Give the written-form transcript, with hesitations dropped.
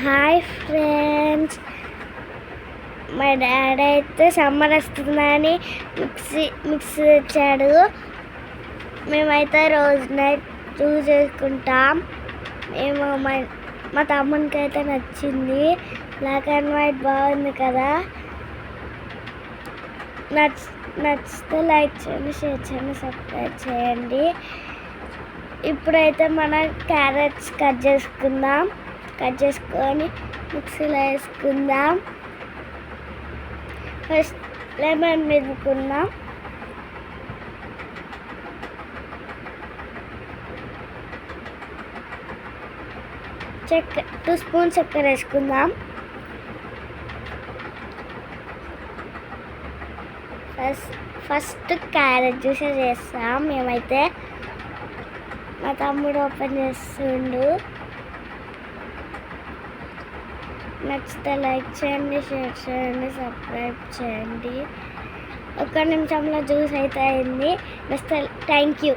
Hi friends, మా daddy అయితే summer వస్తుందని మిక్సీ తెచ్చాడు. మేమైతే రోజు నైట్ జ్యూస్ చేసుకుంటాం. మేము మా తమ్మునికి అయితే నచ్చింది. బ్లాక్ అండ్ వైట్ బాగుంది కదా. నచ్చితే లైక్ చేయండి, షేర్ చేయండి, సబ్స్క్రైబ్ చేయండి. ఇప్పుడైతే మనం క్యారెట్స్ కట్ చేసుకొని మిక్సీలో వేసుకుందాం. ఫస్ట్ లెమన్ పిండుకుందాం. టూ స్పూన్స్ చక్కెర వేసుకుందాం. ఫస్ట్ క్యారెట్ జ్యూస్ చేస్తాం. మేమైతే మా తమ్ముడు ఓపెన్ చేస్తుండు. నచ్చితే లైక్ చేయండి, షేర్ చేయండి, సబ్స్క్రైబ్ చేయండి. 1 నిమిషంలో జ్యూస్ అయితే అయింది. Thank you.